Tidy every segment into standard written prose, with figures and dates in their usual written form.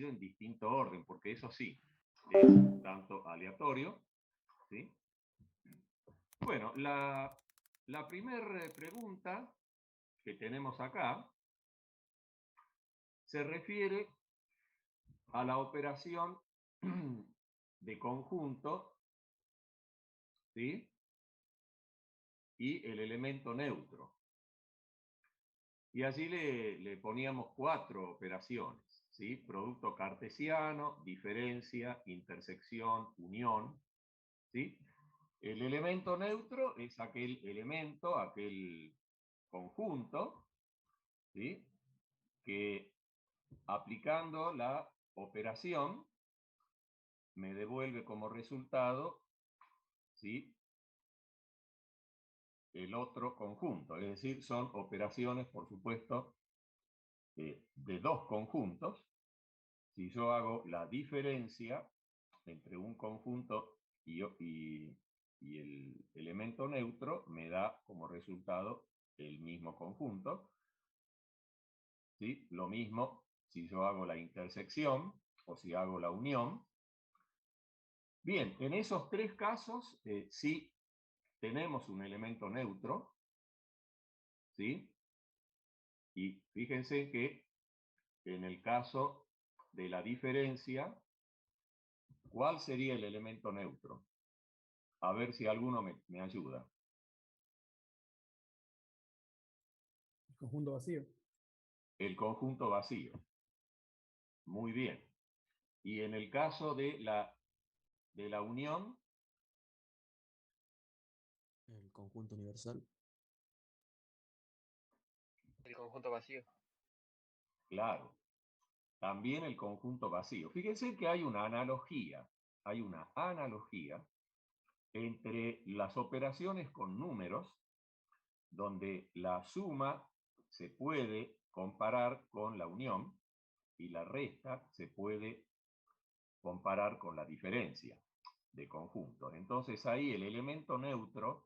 en distinto orden, porque eso sí, es un tanto aleatorio, ¿sí? Bueno, la primera pregunta que tenemos acá se refiere a la operación de conjunto, ¿sí? Y el elemento neutro. Y allí le poníamos 4 operaciones, ¿sí? Producto cartesiano, diferencia, intersección, unión, ¿sí? El elemento neutro es aquel elemento, aquel conjunto, ¿sí? Que aplicando la operación me devuelve como resultado, ¿sí? El otro conjunto, es decir, son operaciones, por supuesto, de 2 conjuntos. Si yo hago la diferencia entre un conjunto y el elemento neutro, me da como resultado el mismo conjunto, ¿sí? Lo mismo si yo hago la intersección o si hago la unión. Bien, en esos 3 casos, sí tenemos un elemento neutro, ¿sí? Y fíjense que en el caso de la diferencia, ¿cuál sería el elemento neutro? A ver si alguno me ayuda. El conjunto vacío. El conjunto vacío. Muy bien. Y en el caso de la unión, El conjunto universal. El conjunto vacío. claro, también el conjunto vacío. Fíjense que hay una analogía entre las operaciones con números, donde la suma se puede comparar con la unión y la resta se puede comparar con la diferencia de conjuntos. Entonces ahí el elemento neutro,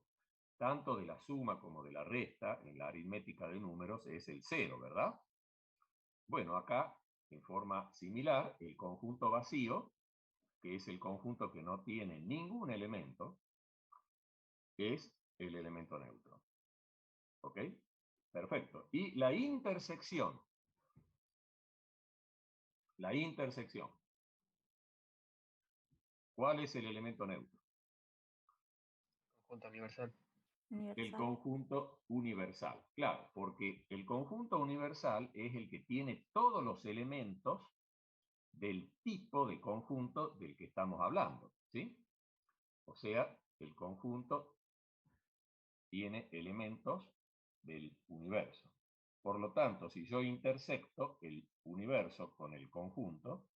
tanto de la suma como de la resta, en la aritmética de números, es el 0, ¿verdad? Bueno, acá, en forma similar, el conjunto vacío, que es el conjunto que no tiene ningún elemento, es el elemento neutro. ¿Ok? Perfecto. Y la intersección. La intersección. ¿Cuál es el elemento neutro? Conjunto universal. El conjunto universal. Claro, porque el conjunto universal es el que tiene todos los elementos del tipo de conjunto del que estamos hablando, ¿sí? O sea, el conjunto tiene elementos del universo. Por lo tanto, si yo intersecto el universo con el conjunto,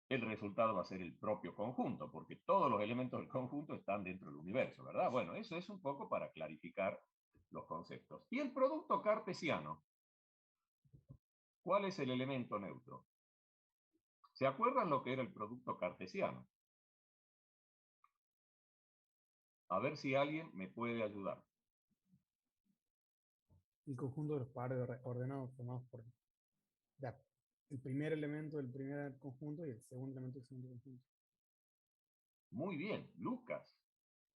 el resultado va a ser el propio conjunto, porque todos los elementos del conjunto están dentro del universo, ¿verdad? Bueno, eso es un poco para clarificar los conceptos. Y el producto cartesiano, ¿cuál es el elemento neutro? ¿Se acuerdan lo que era el producto cartesiano? A ver si alguien me puede ayudar. El conjunto de los pares ordenados formados por el primer elemento del primer conjunto y el segundo elemento del segundo conjunto. Muy bien, Lucas.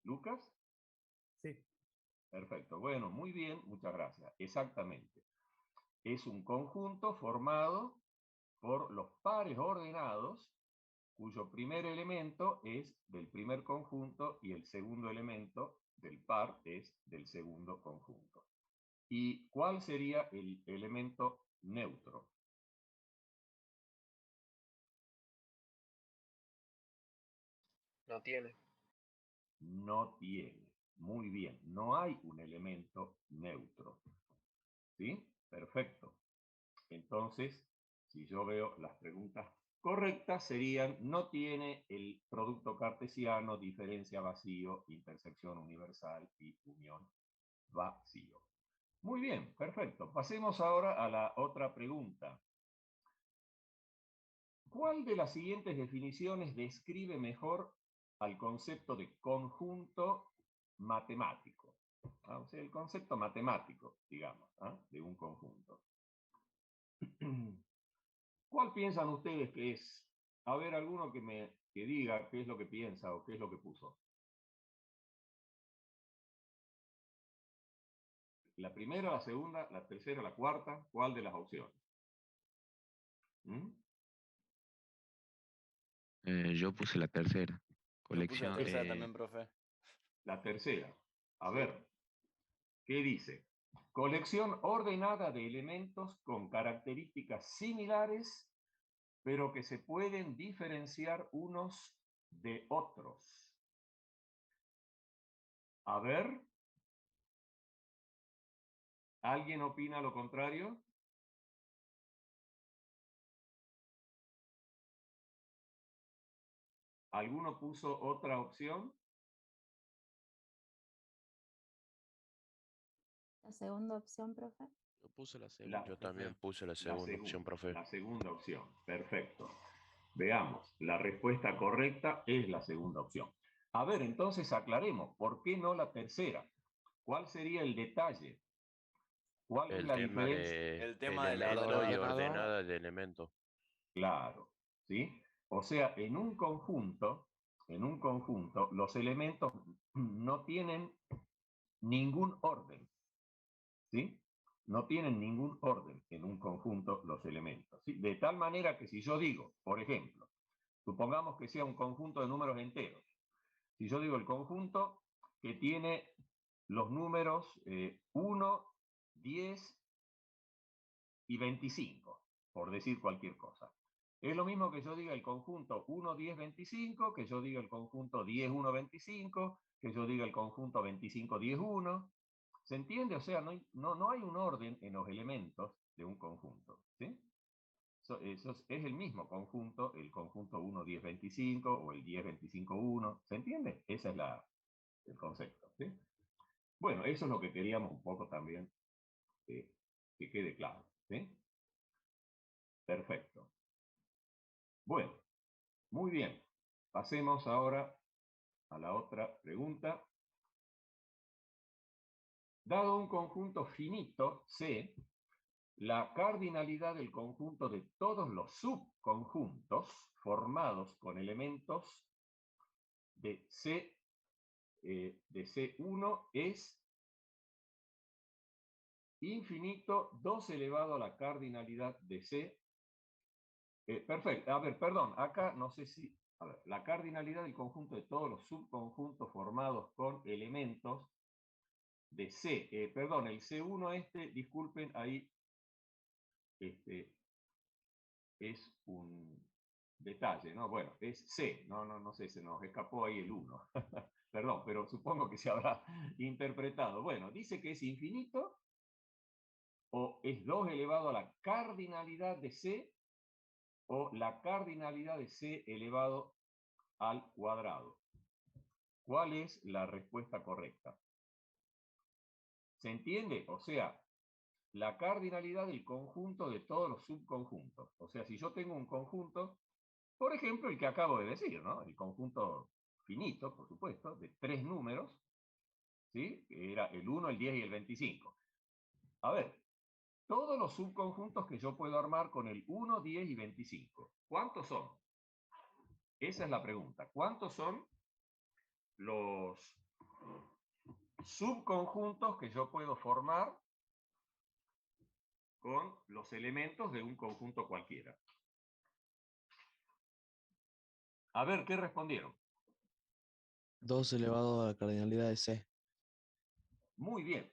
¿Lucas? Sí. Perfecto, bueno, muy bien, muchas gracias. Exactamente. Es un conjunto formado por los pares ordenados, cuyo primer elemento es del primer conjunto y el segundo elemento del par es del segundo conjunto. ¿Y cuál sería el elemento neutro? No tiene. No tiene. Muy bien, no hay un elemento neutro. ¿Sí? Perfecto. Entonces, si yo veo las preguntas correctas, serían: no tiene el producto cartesiano, diferencia vacío, intersección universal y unión vacío. Muy bien, perfecto. Pasemos ahora a la otra pregunta. ¿Cuál de las siguientes definiciones describe mejor al concepto de conjunto matemático? O sea, el concepto matemático, digamos, de un conjunto. ¿Cuál piensan ustedes que es? A ver, alguno que diga qué es lo que piensa o qué es lo que puso. ¿La primera, la segunda, la tercera, la cuarta? ¿Cuál de las opciones? ¿Mm? Yo puse la tercera. Yo puse la Colección. tercera también, profe. La tercera. A ver, ¿qué dice? Colección ordenada de elementos con características similares, pero que se pueden diferenciar unos de otros. A ver, ¿alguien opina lo contrario? ¿Alguno puso otra opción? La segunda opción, profe. Yo puse la segunda. Yo también puse la segunda opción, profe. La segunda opción, perfecto. Veamos, la respuesta correcta es la segunda opción. A ver, entonces aclaremos, ¿por qué no la tercera? ¿Cuál sería el detalle? ¿Cuál es El la tema diferencia? de El tema de la elemento y ordenadora. ordenada de elemento. Claro, ¿sí? O sea, en un conjunto, los elementos no tienen ningún orden, ¿sí? No tienen ningún orden en un conjunto los elementos, ¿sí? De tal manera que si yo digo, por ejemplo, supongamos que sea un conjunto de números enteros. Si yo digo el conjunto que tiene los números 1, 10 y 25, por decir cualquier cosa. Es lo mismo que yo diga el conjunto 1, 10, 25, que yo diga el conjunto 10, 1, 25, que yo diga el conjunto 25, 10, 1. ¿Se entiende? O sea, no hay un orden en los elementos de un conjunto, ¿sí? Eso es el mismo conjunto, el conjunto 1, 10, 25 o el 10, 25, 1. ¿Se entiende? Ese es el concepto, ¿sí? Bueno, eso es lo que queríamos un poco también que quede claro, ¿sí? Perfecto. Bueno, muy bien. Pasemos ahora a la otra pregunta. Dado un conjunto finito, C, la cardinalidad del conjunto de todos los subconjuntos formados con elementos de C1 es infinito 2 elevado a la cardinalidad de C. Perfecto. A ver, perdón, acá no sé si... A ver, la cardinalidad del conjunto de todos los subconjuntos formados con elementos de C. Perdón, el C1 disculpen, ahí es un detalle, ¿no? Bueno, es C, no sé, se nos escapó ahí el 1. Perdón, pero supongo que se habrá interpretado. Bueno, dice que es infinito o es 2 elevado a la cardinalidad de C o la cardinalidad de C elevado al cuadrado. ¿Cuál es la respuesta correcta? ¿Se entiende? O sea, la cardinalidad del conjunto de todos los subconjuntos. O sea, si yo tengo un conjunto, por ejemplo, el que acabo de decir, ¿no? El conjunto finito, por supuesto, de 3 números, ¿sí? Que era el 1, el 10 y el 25. A ver, todos los subconjuntos que yo puedo armar con el 1, 10 y 25. ¿Cuántos son? Esa es la pregunta. ¿Cuántos son los subconjuntos que yo puedo formar con los elementos de un conjunto cualquiera? A ver, ¿qué respondieron? 2 elevado a la cardinalidad de C. Muy bien,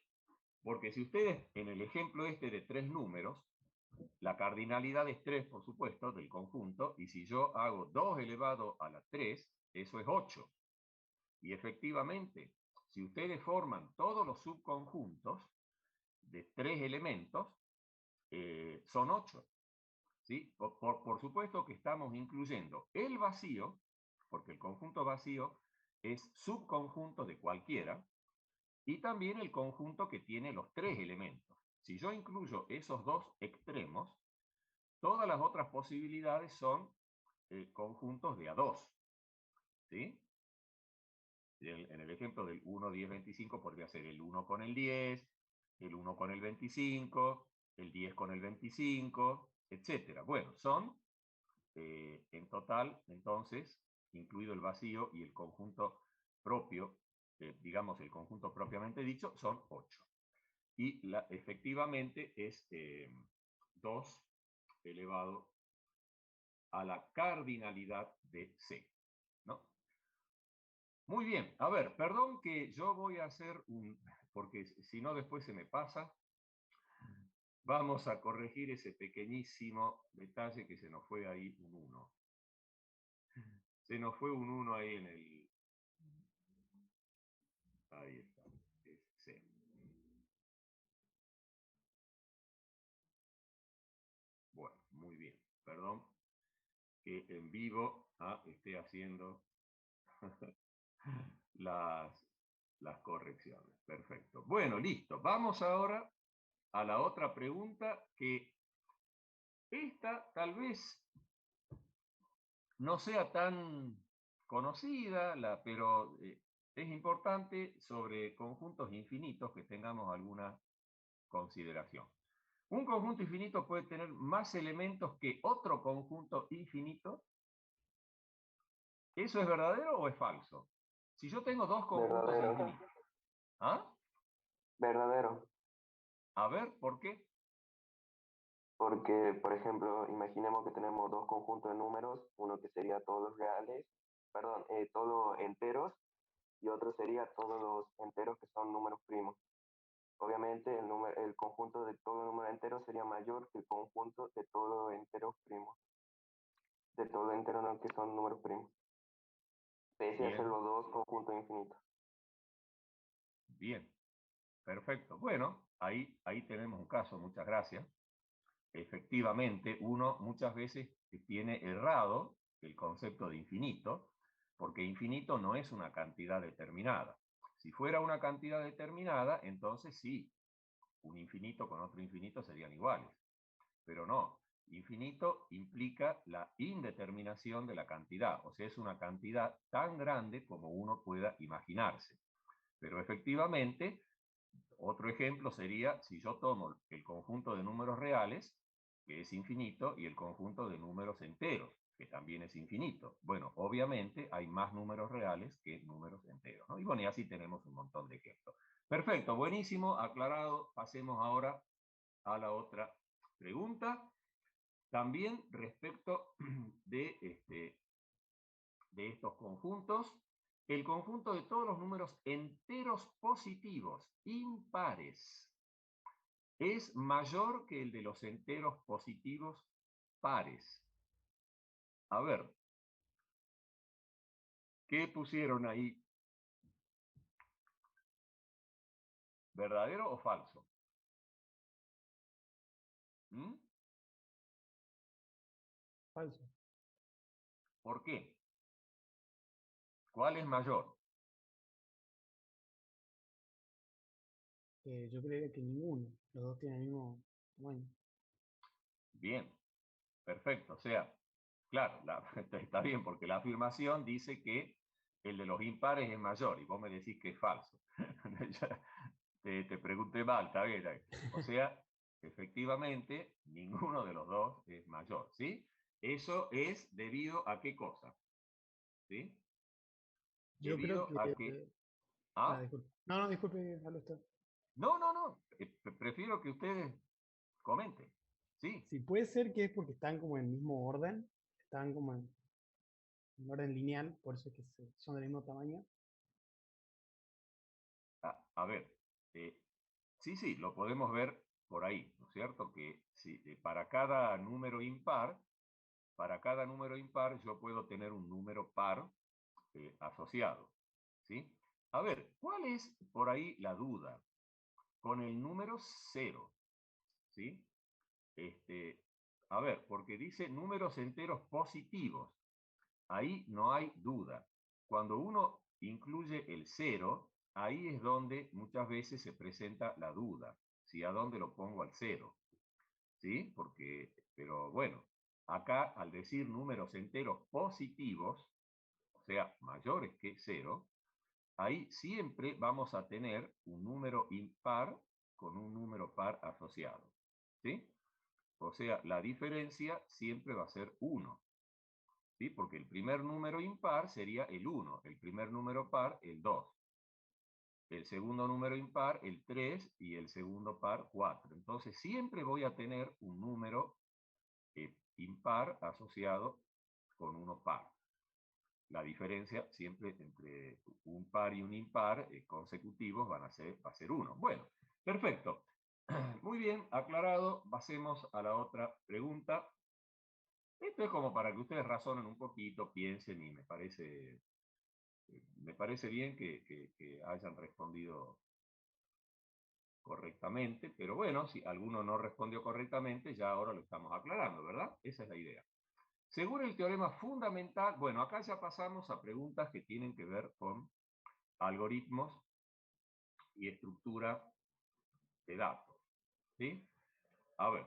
porque si ustedes en el ejemplo de 3 números, la cardinalidad es 3, por supuesto, del conjunto, y si yo hago 2 elevado a la 3, eso es 8. Y efectivamente, si ustedes forman todos los subconjuntos de 3 elementos, son 8. ¿Sí? Por supuesto que estamos incluyendo el vacío, porque el conjunto vacío es subconjunto de cualquiera, y también el conjunto que tiene los 3 elementos. Si yo incluyo esos dos extremos, todas las otras posibilidades son conjuntos de A2. ¿Sí? En el ejemplo del 1, 10, 25 podría ser el 1 con el 10, el 1 con el 25, el 10 con el 25, etcétera. Bueno, son en total, entonces, incluido el vacío y el conjunto propio, digamos el conjunto propiamente dicho, son 8. Y efectivamente es 2 elevado a la cardinalidad de C, ¿no? Muy bien, a ver, perdón que yo voy a hacer porque si no después se me pasa. Vamos a corregir ese pequeñísimo detalle que se nos fue ahí un 1. Se nos fue un 1 ahí en el... Ahí está. Es C. Bueno, muy bien. Perdón que en vivo esté haciendo las correcciones. Perfecto. Bueno, listo. Vamos ahora a la otra pregunta, que esta tal vez no sea tan conocida, pero es importante sobre conjuntos infinitos que tengamos alguna consideración. ¿Un conjunto infinito puede tener más elementos que otro conjunto infinito? ¿Eso es verdadero o es falso? Si yo tengo dos conjuntos Verdadero. infinitos. ¿Ah? Verdadero. A ver, ¿por qué? Porque, por ejemplo, imaginemos que tenemos dos conjuntos de números, uno que sería todos los reales, perdón, todos enteros, y otro sería todos los enteros que son números primos. Obviamente, el conjunto de todos los números enteros sería mayor que el conjunto de todos los enteros primos. De todos los enteros no, que son números primos. Pese a ser los dos conjuntos infinitos. Bien, perfecto. Bueno, ahí tenemos un caso, muchas gracias. Efectivamente, uno muchas veces tiene errado el concepto de infinito, porque infinito no es una cantidad determinada. Si fuera una cantidad determinada, entonces sí, un infinito con otro infinito serían iguales. Pero no, infinito implica la indeterminación de la cantidad, o sea, es una cantidad tan grande como uno pueda imaginarse. Pero efectivamente, otro ejemplo sería si yo tomo el conjunto de números reales, que es infinito, y el conjunto de números enteros, que también es infinito. Bueno, obviamente hay más números reales que números enteros, ¿no? Y bueno, y así tenemos un montón de ejemplos. Perfecto, buenísimo, aclarado. Pasemos ahora a la otra pregunta. También respecto de estos conjuntos, el conjunto de todos los números enteros positivos, impares, es mayor que el de los enteros positivos pares. A ver, ¿qué pusieron ahí? ¿Verdadero o falso? ¿Mm? Falso. ¿Por qué? ¿Cuál es mayor? Yo creería que ninguno. Los dos tienen el mismo tamaño. Bien, perfecto. O sea, claro, está bien, porque la afirmación dice que el de los impares es mayor, y vos me decís que es falso. te pregunté mal, está bien. O sea, efectivamente, ninguno de los dos es mayor, ¿sí? Eso es debido a qué cosa, ¿sí? Yo creo Debido a que... ¿Ah? disculpe. No, disculpe, hable usted. No. Prefiero que ustedes comenten, ¿sí? Si puede ser que es porque están como en el mismo orden, están como en orden lineal, por eso es que son del mismo tamaño. A ver, sí, lo podemos ver por ahí, ¿no es cierto? Que si, para cada número impar yo puedo tener un número par asociado, ¿sí? A ver, ¿cuál es por ahí la duda? Con el número 0, ¿sí? A ver, porque dice números enteros positivos. Ahí no hay duda. Cuando uno incluye el 0, ahí es donde muchas veces se presenta la duda. ¿Sí? ¿A dónde lo pongo al 0? ¿Sí? Pero bueno, acá al decir números enteros positivos, o sea, mayores que 0, ahí siempre vamos a tener un número impar con un número par asociado. ¿Sí? O sea, la diferencia siempre va a ser 1. ¿Sí? Porque el primer número impar sería el 1, el primer número par el 2, el segundo número impar el 3 y el segundo par 4. Entonces siempre voy a tener un número impar asociado con uno par. La diferencia siempre entre un par y un impar consecutivos va a ser 1. Bueno, perfecto. Muy bien, aclarado. Pasemos a la otra pregunta. Esto es como para que ustedes razonen un poquito, piensen, y me parece bien que hayan respondido correctamente, pero bueno, si alguno no respondió correctamente, ya ahora lo estamos aclarando, ¿verdad? Esa es la idea. Según el teorema fundamental, bueno, acá ya pasamos a preguntas que tienen que ver con algoritmos y estructura de datos, ¿sí? A ver,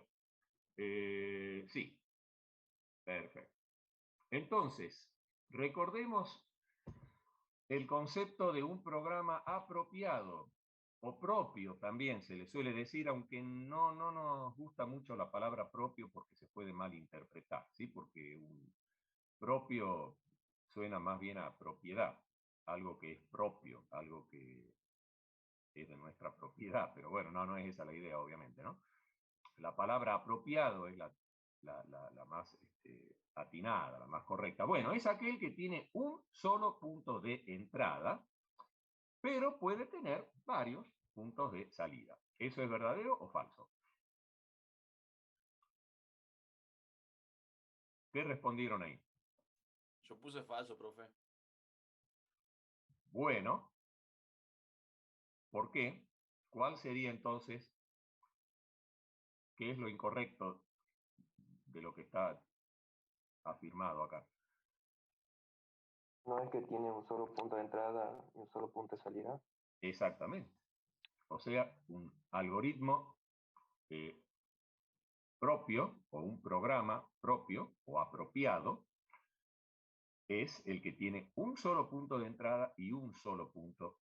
sí, perfecto. Entonces, recordemos el concepto de un programa apropiado o propio también se le suele decir, aunque no nos gusta mucho la palabra propio porque se puede malinterpretar, ¿sí? Porque un propio suena más bien a propiedad, algo que es propio, algo que es de nuestra propiedad, pero bueno, no es esa la idea, obviamente, ¿no? La palabra apropiado es la más atinada, la más correcta. Bueno, es aquel que tiene un solo punto de entrada, pero puede tener varios puntos de salida. ¿Eso es verdadero o falso? ¿Qué respondieron ahí? Yo puse falso, profe. Bueno, ¿por qué? ¿Cuál sería entonces, qué es lo incorrecto de lo que está afirmado acá? ¿No es que tiene un solo punto de entrada y un solo punto de salida? Exactamente. O sea, un algoritmo propio o un programa propio o apropiado es el que tiene un solo punto de entrada y un solo punto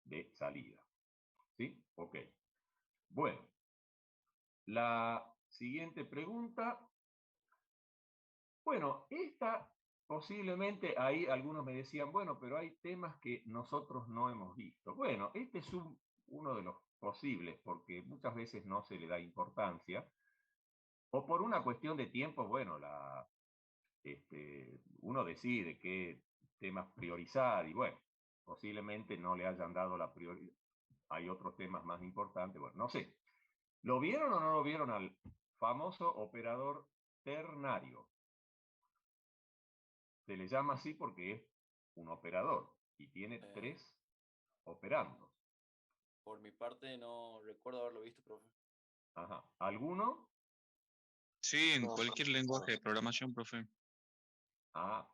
de salida. ¿Sí? Ok. Bueno, la siguiente pregunta. Bueno, esta posiblemente ahí algunos me decían, bueno, pero hay temas que nosotros no hemos visto. Bueno, este es uno de los posibles, porque muchas veces no se le da importancia, o por una cuestión de tiempo, bueno, uno decide qué temas priorizar, y bueno, posiblemente no le hayan dado la prioridad. Hay otros temas más importantes, bueno, no sé. ¿Lo vieron o no lo vieron al famoso operador ternario? Se le llama así porque es un operador y tiene 3 operandos. Por mi parte no recuerdo haberlo visto, profe. Ajá. ¿Alguno? Sí, en No, cualquier lenguaje de programación, profe. Ah,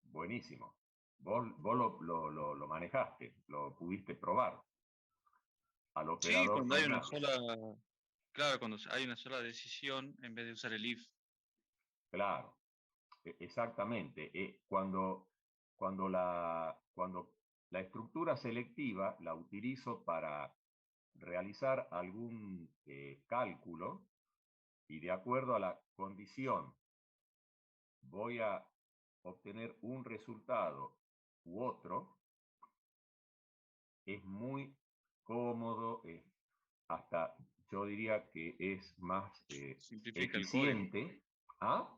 buenísimo. Vos lo manejaste, lo pudiste probar al Sí, operador cuando hay una ternario. claro, cuando hay una sola decisión en vez de usar el if. Claro, exactamente. Cuando la estructura selectiva la utilizo para realizar algún cálculo y de acuerdo a la condición voy a obtener un resultado u otro, es muy cómodo, hasta yo diría que es más Simplifica el código. eficiente. ¿Ah?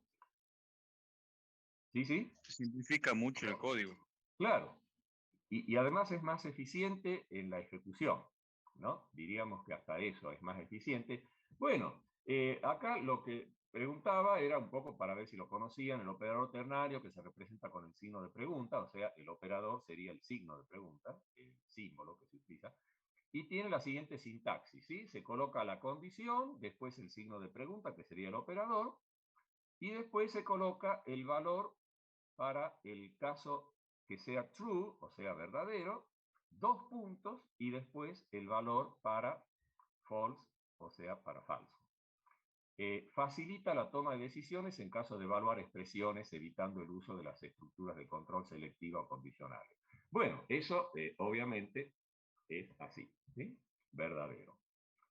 Sí, sí. Se simplifica mucho el código. Claro. Y además es más eficiente en la ejecución, ¿no? Diríamos que hasta eso es más eficiente. Bueno, acá lo que preguntaba era un poco para ver si lo conocían, el operador ternario que se representa con el signo de pregunta, o sea, el operador sería el signo de pregunta, el símbolo que se utiliza, y tiene la siguiente sintaxis, ¿sí? Se coloca la condición, después el signo de pregunta, que sería el operador, y después se coloca el valor para el caso que sea true, o sea, verdadero, 2 puntos, y después el valor para false, o sea, para falso. Facilita la toma de decisiones en caso de evaluar expresiones, evitando el uso de las estructuras de control selectiva o condicionales. Bueno, eso obviamente es así, ¿sí? Verdadero.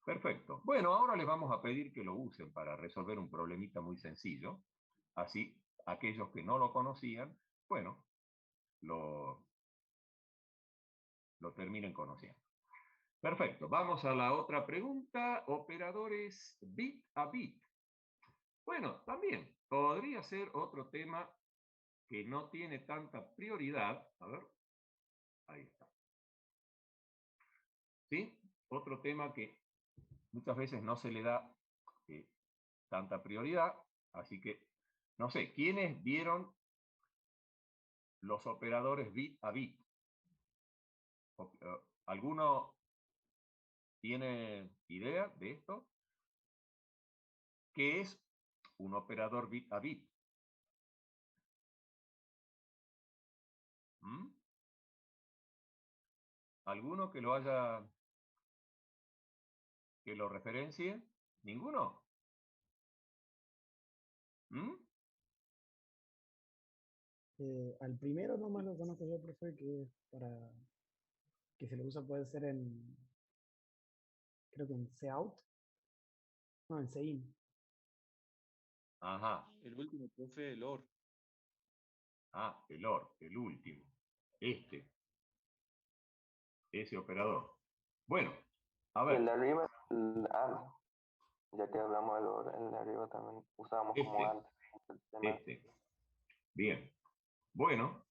Perfecto. Bueno, ahora les vamos a pedir que lo usen para resolver un problemita muy sencillo. Así, aquellos que no lo conocían, bueno, lo terminen conociendo. Perfecto. Vamos a la otra pregunta. Operadores bit a bit. Bueno, también podría ser otro tema que no tiene tanta prioridad. A ver, ahí está. ¿Sí? Otro tema que muchas veces no se le da tanta prioridad, así que, no sé, ¿quiénes vieron los operadores bit a bit? ¿Alguno tiene idea de esto? ¿Qué es un operador bit a bit? ¿Mm? ¿Alguno que lo referencie? ¿Ninguno? ¿Mm? Al primero nomás lo conozco yo, profe, que es para que se lo usa, puede ser creo que en Cout, no, en Sein. Ajá. El último, profe, el OR. Ah, el OR, el último. Ese operador. Bueno, a Y el de ver. arriba, el AND. Ya que hablamos del OR, el de arriba también usábamos como AND. Bien. Bueno,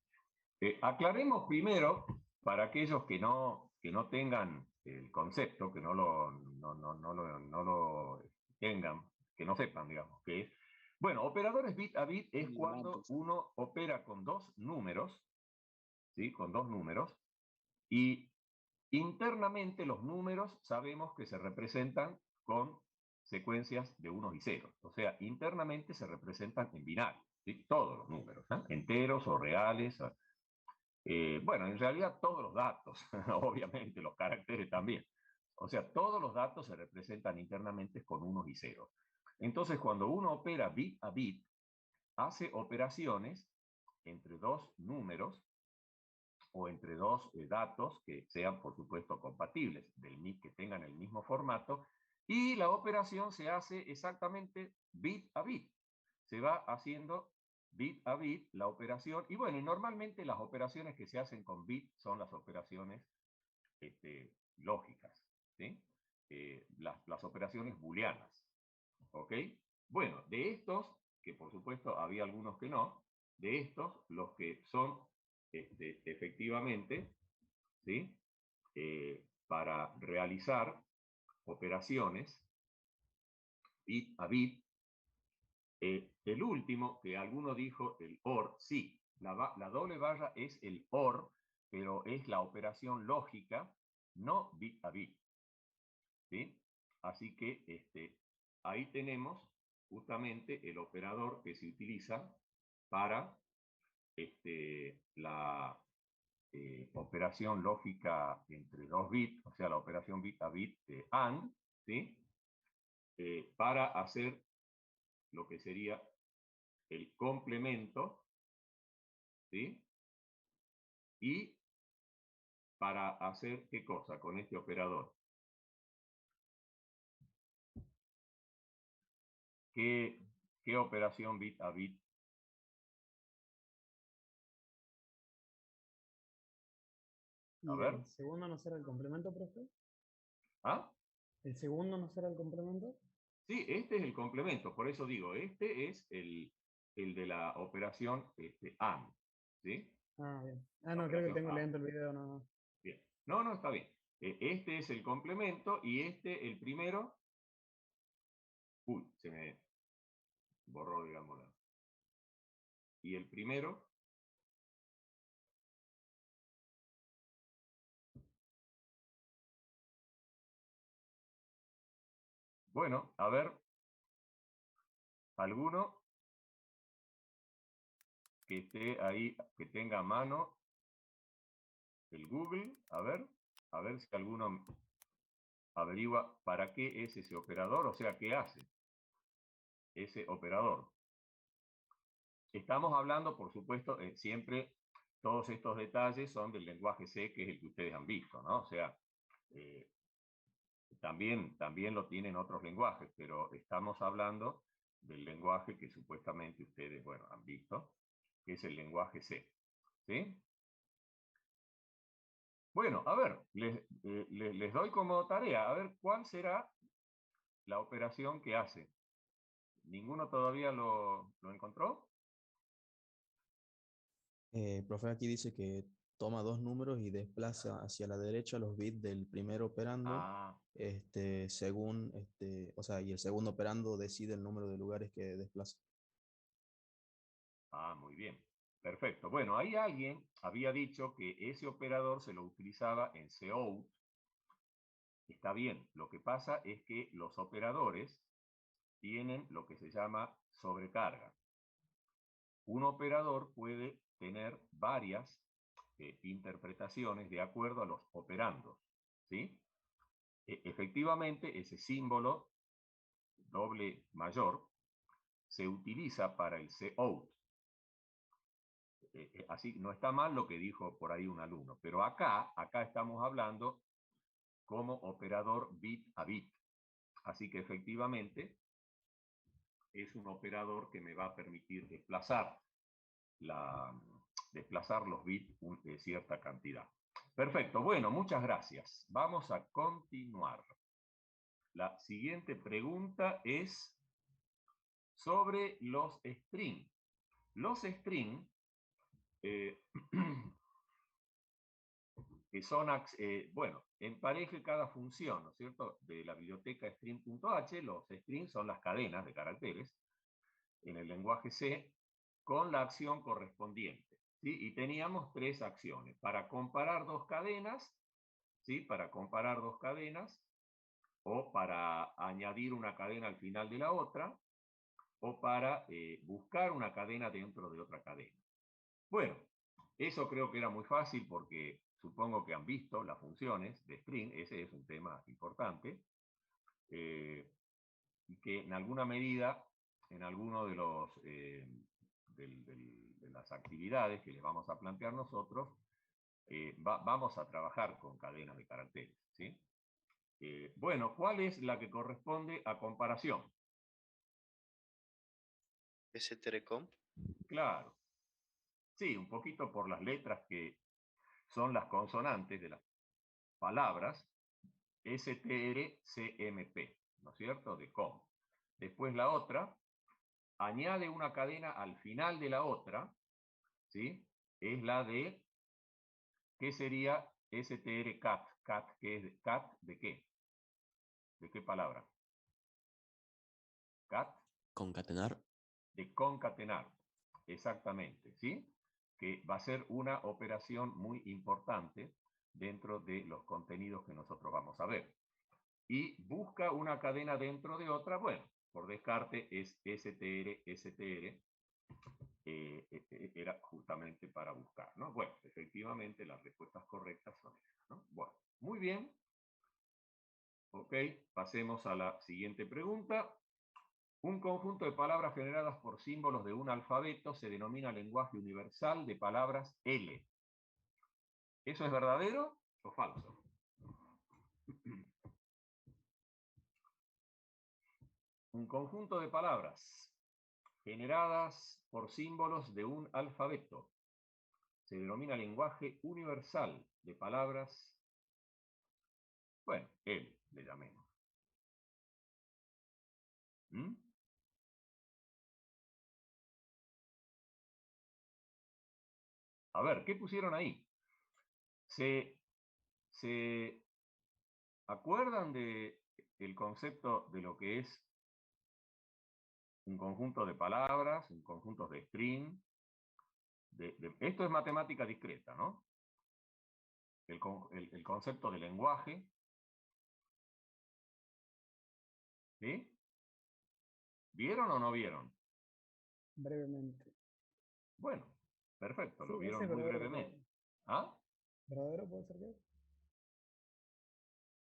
aclaremos primero, para aquellos que no tengan el concepto, que no lo tengan, que no sepan, digamos, que es. Bueno, operadores bit a bit es cuando uno opera con dos números, ¿sí? Con dos números, y internamente los números sabemos que se representan con secuencias de unos y ceros. O sea, internamente se representan en binario, ¿sí? Todos los números, ¿eh? Enteros o reales. Bueno, en realidad todos los datos, obviamente los caracteres también. O sea, todos los datos se representan internamente con unos y ceros. Entonces, cuando uno opera bit a bit, hace operaciones entre dos números o entre dos datos que sean, por supuesto, compatibles, que tengan el mismo formato, y la operación se hace exactamente bit a bit. Se va haciendo bit a bit la operación, y bueno, y normalmente las operaciones que se hacen con bit son las operaciones lógicas, ¿sí? Las operaciones booleanas, ¿ok? Bueno, de estos, que por supuesto había algunos que no, de estos, los que son efectivamente, ¿sí? Para realizar operaciones bit a bit, el último, que alguno dijo el OR, sí, la doble barra es el OR, pero es la operación lógica, no bit a bit, ¿sí? Así que ahí tenemos justamente el operador que se utiliza para la operación lógica entre dos bits, o sea, la operación bit a bit AND, ¿sí? Para hacer lo que sería el complemento, ¿sí? Y para hacer, ¿qué cosa con este operador? ¿Qué operación bit a bit? ¿Y A ver. el segundo no será el complemento, profe? ¿Ah? ¿El segundo no será el complemento? Sí, este es el complemento, por eso digo, este es el de la operación AND, ¿sí? Ah, bien. Ah, no, creo que tengo lento el video, no. Bien. No, está bien. Este es el complemento y el primero. Uy, se me borró, digamos. Y el primero. Bueno, a ver. ¿Alguno que esté ahí, que tenga a mano el Google? A ver si alguno averigua para qué es ese operador, o sea, qué hace ese operador. Estamos hablando, por supuesto, siempre todos estos detalles son del lenguaje C, que es el que ustedes han visto, ¿no? O sea, También lo tienen otros lenguajes, pero estamos hablando del lenguaje que supuestamente ustedes, bueno, han visto, que es el lenguaje C. ¿Sí? Bueno, a ver, les doy como tarea, a ver cuál será la operación que hace. ¿Ninguno todavía lo encontró? Profe, aquí dice que toma dos números y desplaza hacia la derecha los bits del primer operando, Ah, según, o sea, y el segundo operando decide el número de lugares que desplaza. muy bien. Perfecto. Bueno, ahí alguien había dicho que ese operador se lo utilizaba en cout. Está bien. Lo que pasa es que los operadores tienen lo que se llama sobrecarga. Un operador puede tener varias interpretaciones de acuerdo a los operandos. ¿Sí? Efectivamente, ese símbolo doble mayor se utiliza para el cout. Así no está mal lo que dijo por ahí un alumno, pero acá estamos hablando como operador bit a bit. Así que efectivamente es un operador que me va a permitir desplazar los bits de cierta cantidad. Perfecto, bueno, muchas gracias. Vamos a continuar. La siguiente pregunta es sobre los string. Los string que son, bueno, empareje cada función, ¿no es cierto?, de la biblioteca string.h. Los strings son las cadenas de caracteres en el lenguaje C con la acción correspondiente. ¿Sí? Y teníamos tres acciones. Para comparar dos cadenas, ¿sí? Para comparar dos cadenas, o para añadir una cadena al final de la otra, o para buscar una cadena dentro de otra cadena. Bueno, eso creo que era muy fácil porque supongo que han visto las funciones de string. Ese es un tema importante, y que en alguna medida, en alguno de los de las actividades que les vamos a plantear nosotros, vamos a trabajar con cadenas de caracteres. ¿Sí? Bueno, ¿cuál es la que corresponde a comparación? str-comp. Claro. Sí, un poquito por las letras que son las consonantes de las palabras, STRCMP, ¿no es cierto? De com. Después la otra, añade una cadena al final de la otra, ¿sí? Es la de, ¿qué sería STRCat? Cat, ¿qué es? ¿Cat de qué? ¿De qué palabra? Cat. Concatenar. De concatenar, exactamente, ¿sí? Que va a ser una operación muy importante dentro de los contenidos que nosotros vamos a ver. Y busca una cadena dentro de otra, bueno, por descarte es STR, era justamente para buscar, ¿no? Bueno, efectivamente las respuestas correctas son esas, ¿no? Bueno, muy bien. Ok, pasemos a la siguiente pregunta. Un conjunto de palabras generadas por símbolos de un alfabeto se denomina lenguaje universal de palabras L. ¿Eso es verdadero o falso? Un conjunto de palabras generadas por símbolos de un alfabeto se denomina lenguaje universal de palabras, bueno, L le llamemos. ¿Mm? A ver, ¿qué pusieron ahí? ¿Se acuerdan del concepto de lo que es un conjunto de palabras, un conjunto de string? Esto es matemática discreta, ¿no? El concepto de lenguaje. ¿Sí? ¿Vieron o no vieron? Brevemente. Bueno, perfecto, Sí, lo ese vieron es muy verdadero. brevemente. ¿Ah? ¿Verdadero puede ser qué?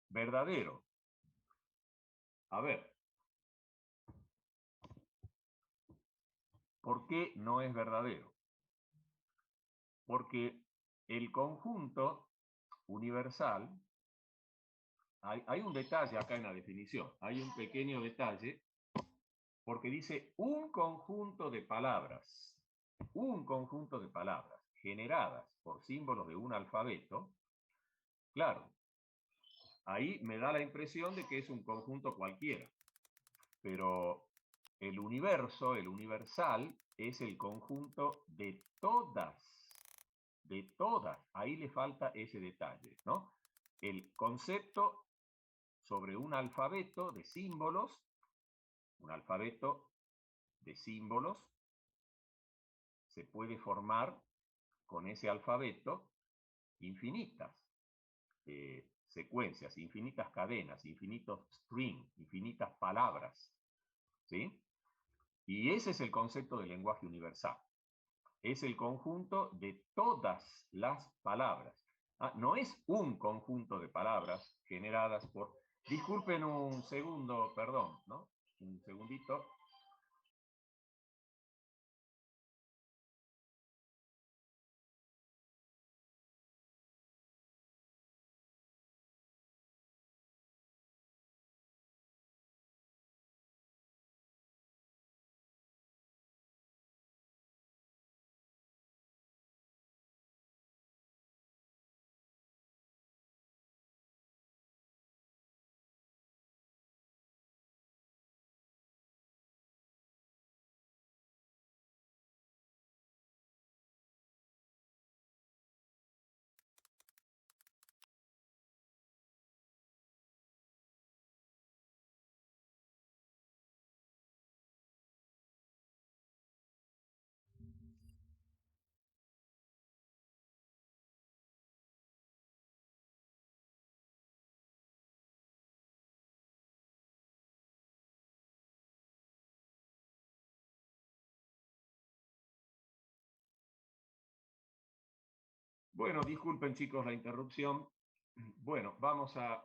Verdadero. A ver. ¿Por qué no es verdadero? Porque el conjunto universal hay un detalle acá en la definición, hay un pequeño detalle, porque dice un conjunto de palabras generadas por símbolos de un alfabeto. Claro, ahí me da la impresión de que es un conjunto cualquiera, pero el universo, el universal, es el conjunto de todas, ahí le falta ese detalle, ¿no? El concepto sobre un alfabeto de símbolos, un alfabeto de símbolos se puede formar con ese alfabeto infinitas secuencias, infinitas cadenas, infinitos strings, infinitas palabras, ¿sí? Y ese es el concepto del lenguaje universal. Es el conjunto de todas las palabras. No es un conjunto de palabras generadas por... Disculpen un segundo, perdón, ¿no? Un segundito. Bueno, disculpen chicos la interrupción. Bueno, vamos a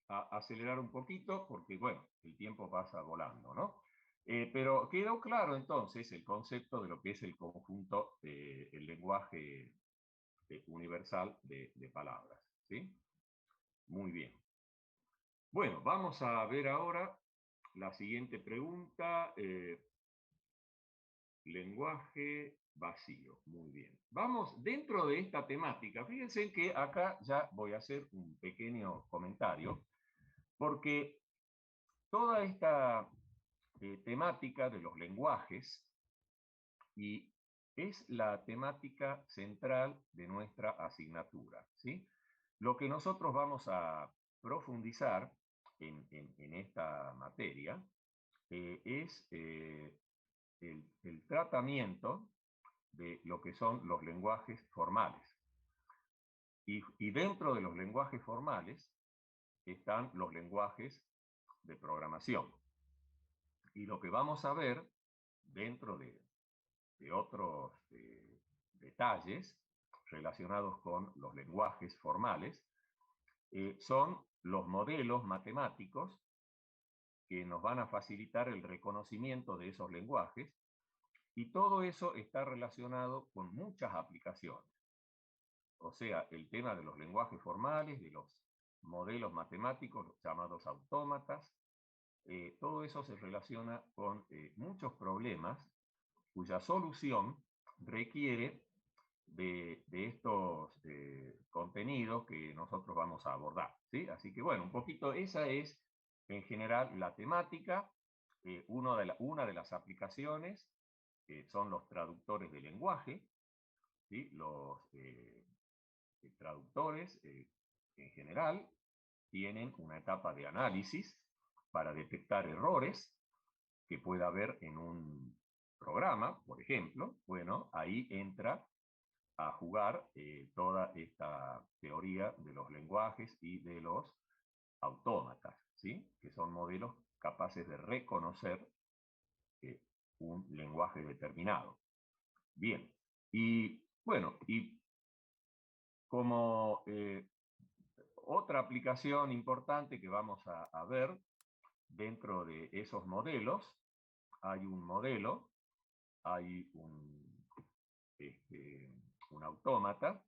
acelerar un poquito porque, bueno, el tiempo pasa volando, ¿no? Pero quedó claro entonces el concepto de lo que es el conjunto, el lenguaje universal de palabras, ¿sí? Muy bien. Bueno, vamos a ver ahora la siguiente pregunta. Lenguaje vacío. Muy bien. Vamos dentro de esta temática. Fíjense que acá ya voy a hacer un pequeño comentario, porque toda esta temática de los lenguajes y es la temática central de nuestra asignatura, ¿sí? Lo que nosotros vamos a profundizar en esta materia es el tratamiento de lo que son los lenguajes formales. Y dentro de los lenguajes formales están los lenguajes de programación. Y lo que vamos a ver dentro de otros detalles relacionados con los lenguajes formales son los modelos matemáticos que nos van a facilitar el reconocimiento de esos lenguajes, y todo eso está relacionado con muchas aplicaciones. O sea, el tema de los lenguajes formales, de los modelos matemáticos llamados autómatas, todo eso se relaciona con muchos problemas cuya solución requiere de estos contenidos que nosotros vamos a abordar, ¿sí? Así que bueno, un poquito esa es en general la temática. Una de las aplicaciones son los traductores de lenguaje, ¿sí? Los traductores en general tienen una etapa de análisis para detectar errores que pueda haber en un programa, por ejemplo. Bueno, ahí entra a jugar toda esta teoría de los lenguajes y de los autómatas, ¿sí? Que son modelos capaces de reconocer un lenguaje determinado. Bien, y bueno, y como otra aplicación importante que vamos a ver dentro de esos modelos, hay un modelo, hay un autómata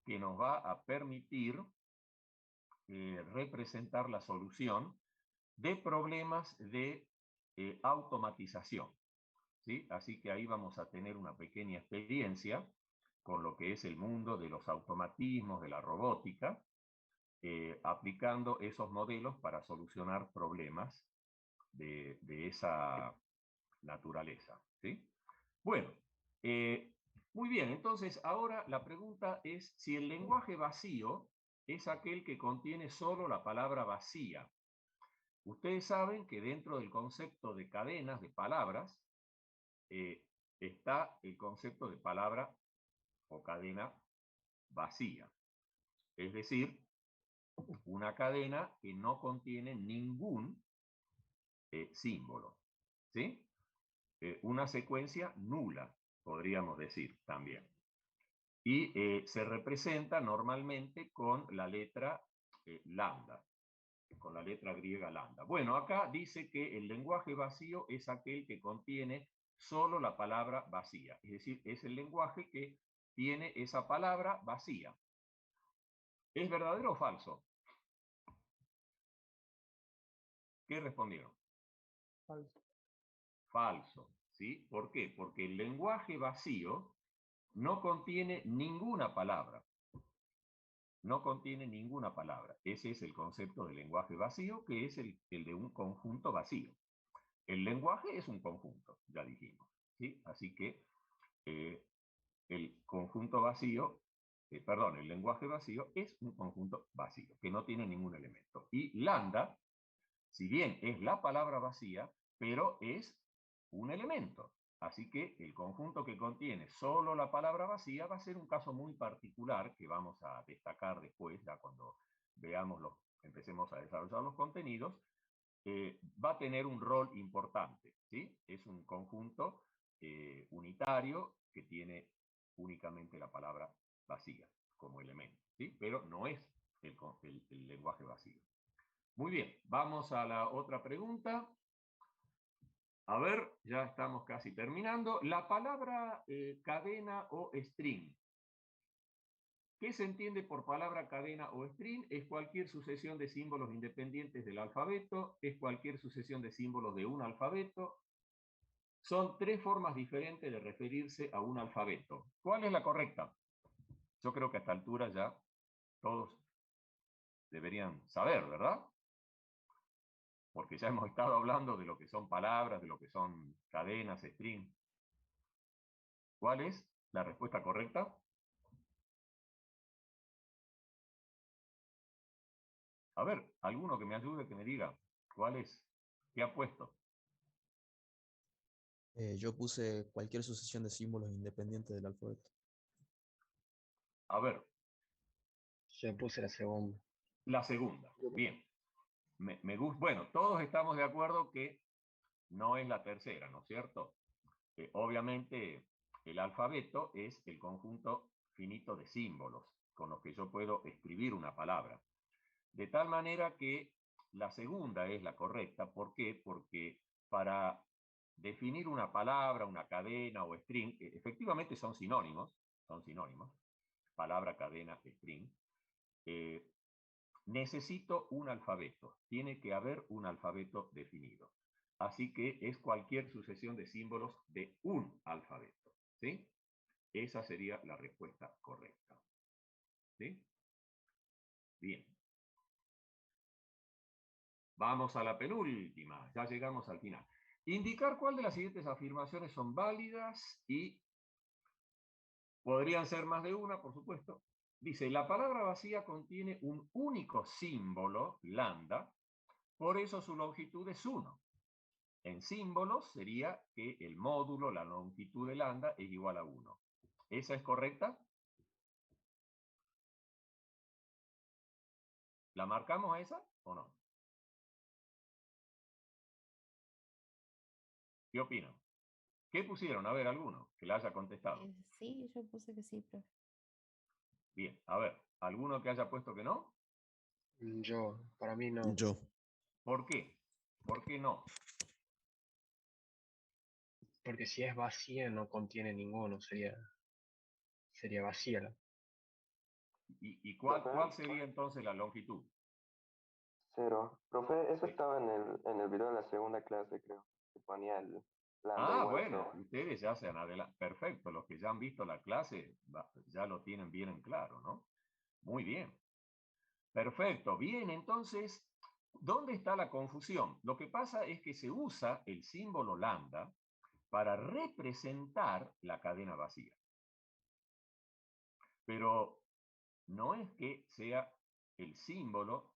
que nos va a permitir representar la solución de problemas de automatización, ¿sí? Así que ahí vamos a tener una pequeña experiencia con lo que es el mundo de los automatismos, de la robótica, aplicando esos modelos para solucionar problemas de esa naturaleza, ¿sí? Bueno, muy bien, entonces ahora la pregunta es si el lenguaje vacío es aquel que contiene solo la palabra vacía. Ustedes saben que dentro del concepto de cadenas de palabras está el concepto de palabra o cadena vacía. Es decir, una cadena que no contiene ningún símbolo, ¿sí? Una secuencia nula, podríamos decir también. Y se representa normalmente con la letra lambda, con la letra griega lambda. Bueno, acá dice que el lenguaje vacío es aquel que contiene solo la palabra vacía. Es decir, es el lenguaje que tiene esa palabra vacía. ¿Es verdadero o falso? ¿Qué respondieron? Falso. Falso, ¿sí? ¿Por qué? Porque el lenguaje vacío no contiene ninguna palabra. No contiene ninguna palabra. Ese es el concepto de lenguaje vacío, que es el de un conjunto vacío. El lenguaje es un conjunto, ya dijimos, ¿sí? Así que el conjunto vacío, el lenguaje vacío es un conjunto vacío, que no tiene ningún elemento. Y lambda, si bien es la palabra vacía, pero es un elemento. Así que el conjunto que contiene solo la palabra vacía va a ser un caso muy particular que vamos a destacar después, ya cuando empecemos a desarrollar los contenidos, va a tener un rol importante, ¿sí? Es un conjunto unitario que tiene únicamente la palabra vacía como elemento, ¿sí? Pero no es el lenguaje vacío. Muy bien, vamos a la otra pregunta. A ver, ya estamos casi terminando. La palabra cadena o string. ¿Qué se entiende por palabra cadena o string? Es cualquier sucesión de símbolos independientes del alfabeto, es cualquier sucesión de símbolos de un alfabeto. Son tres formas diferentes de referirse a un alfabeto. ¿Cuál es la correcta? Yo creo que a esta altura ya todos deberían saber, ¿verdad? Porque ya hemos estado hablando de lo que son palabras, de lo que son cadenas, string. ¿Cuál es la respuesta correcta? A ver, alguno que me ayude, que me diga cuál es, qué ha puesto. Yo puse cualquier sucesión de símbolos independientes del alfabeto. A ver. Yo puse la segunda. La segunda, bien. Me gusta. Bueno, todos estamos de acuerdo que no es la tercera, ¿no es cierto? Obviamente, el alfabeto es el conjunto finito de símbolos con los que yo puedo escribir una palabra. De tal manera que la segunda es la correcta. ¿Por qué? Porque para definir una palabra, una cadena o string, efectivamente son sinónimos, palabra, cadena, string, necesito un alfabeto, tiene que haber un alfabeto definido. Así que es cualquier sucesión de símbolos de un alfabeto, ¿sí? Esa sería la respuesta correcta. ¿Sí? Bien. Vamos a la penúltima, ya llegamos al final. Indicar cuál de las siguientes afirmaciones son válidas y podrían ser más de una, por supuesto. Dice, la palabra vacía contiene un único símbolo, lambda, por eso su longitud es 1. En símbolos sería que el módulo, la longitud de lambda, es igual a 1. ¿Esa es correcta? ¿La marcamos a esa o no? ¿Qué opinan? ¿Qué pusieron? A ver, alguno que la haya contestado. Sí, yo puse que sí, profe. Bien, a ver, ¿alguno que haya puesto que no? Para mí no. Yo. ¿Por qué? ¿Por qué no? Porque si es vacía no contiene ninguno, sería vacía. ¿Y cuál sería entonces la longitud? 0. Profe, eso Sí. estaba en el video de la segunda clase, creo. Que ponía el lambda igual a Bueno, 0. ustedes ya se han adelantado. Perfecto, los que ya han visto la clase ya lo tienen bien en claro, ¿no? Muy bien. Perfecto, bien, entonces, ¿dónde está la confusión? Lo que pasa es que se usa el símbolo lambda para representar la cadena vacía. Pero no es que sea el símbolo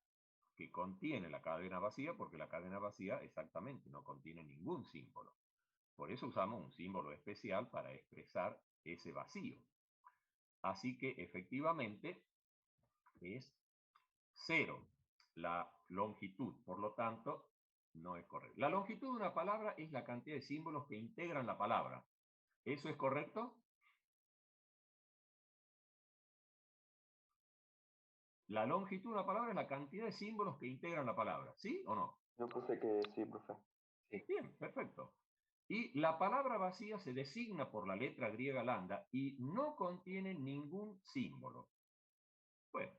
que contiene la cadena vacía, porque la cadena vacía exactamente no contiene ningún símbolo. Por eso usamos un símbolo especial para expresar ese vacío. Así que efectivamente es 0 la longitud, por lo tanto, no es correcto. La longitud de una palabra es la cantidad de símbolos que integran la palabra. ¿Eso es correcto? La longitud de una palabra es la cantidad de símbolos que integran la palabra. ¿Sí o no? Yo puse que sí, profe. Sí. Bien, perfecto. Y la palabra vacía se designa por la letra griega lambda y no contiene ningún símbolo. Bueno,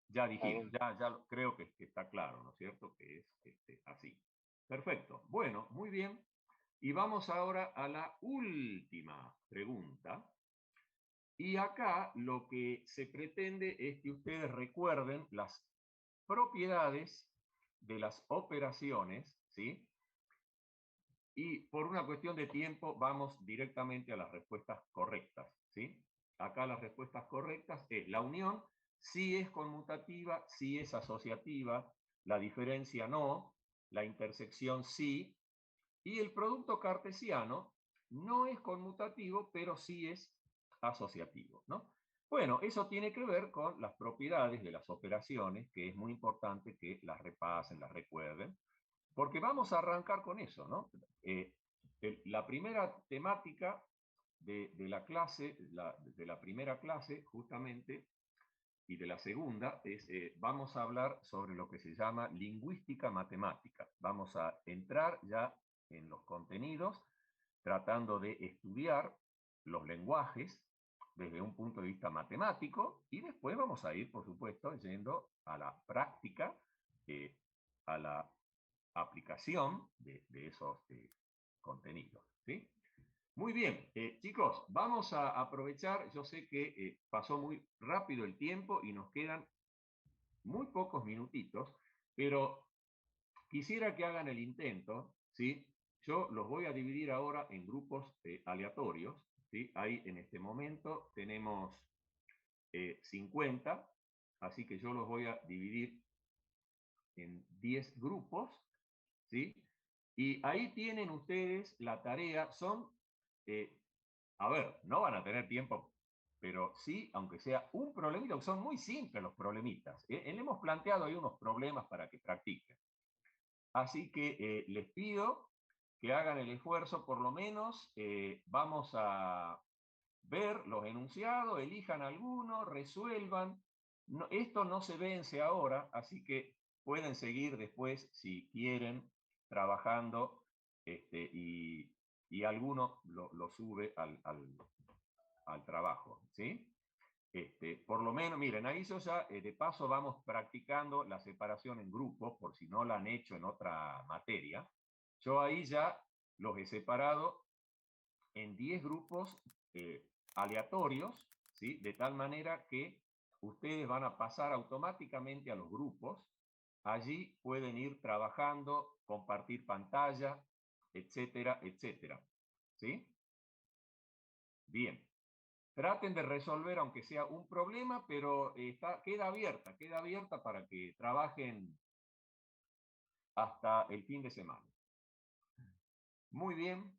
ya dijimos, ya creo que está claro, ¿no es cierto? Que es así. Perfecto. Bueno, muy bien. Y vamos ahora a la última pregunta. Y acá lo que se pretende es que ustedes recuerden las propiedades de las operaciones, ¿sí? Y por una cuestión de tiempo vamos directamente a las respuestas correctas, ¿sí? Acá las respuestas correctas es la unión, sí es conmutativa, sí es asociativa, la diferencia no, la intersección sí, y el producto cartesiano no es conmutativo, pero sí es asociativo, ¿no? Bueno, eso tiene que ver con las propiedades de las operaciones, que es muy importante que las repasen, las recuerden, porque vamos a arrancar con eso, ¿no? La primera temática de la clase, de la primera clase, justamente, y de la segunda, es, vamos a hablar sobre lo que se llama lingüística matemática. Vamos a entrar ya en los contenidos, tratando de estudiar los lenguajes desde un punto de vista matemático, y después vamos a ir, por supuesto, yendo a la práctica, a la aplicación de esos contenidos, ¿sí? Muy bien, chicos, vamos a aprovechar, yo sé que pasó muy rápido el tiempo y nos quedan muy pocos minutitos, pero quisiera que hagan el intento, ¿sí? Yo los voy a dividir ahora en grupos aleatorios, ¿sí? Ahí en este momento tenemos 50, así que yo los voy a dividir en 10 grupos, ¿sí? Y ahí tienen ustedes la tarea, son, a ver, no van a tener tiempo, pero sí, aunque sea un problemita, son muy simples los problemitas. Le hemos planteado ahí unos problemas para que practiquen. Así que les pido que hagan el esfuerzo, por lo menos vamos a ver los enunciados, elijan alguno, resuelvan. No, esto no se vence ahora, así que pueden seguir después, si quieren, trabajando y alguno lo sube al trabajo, ¿sí? Por lo menos, miren, ahí yo ya de paso vamos practicando la separación en grupos, por si no la han hecho en otra materia. Yo ahí ya los he separado en 10 grupos aleatorios, ¿sí? De tal manera que ustedes van a pasar automáticamente a los grupos. Allí pueden ir trabajando, compartir pantalla, etcétera, etcétera. ¿Sí? Bien. Traten de resolver, aunque sea un problema, pero queda abierta para que trabajen hasta el fin de semana. Muy bien.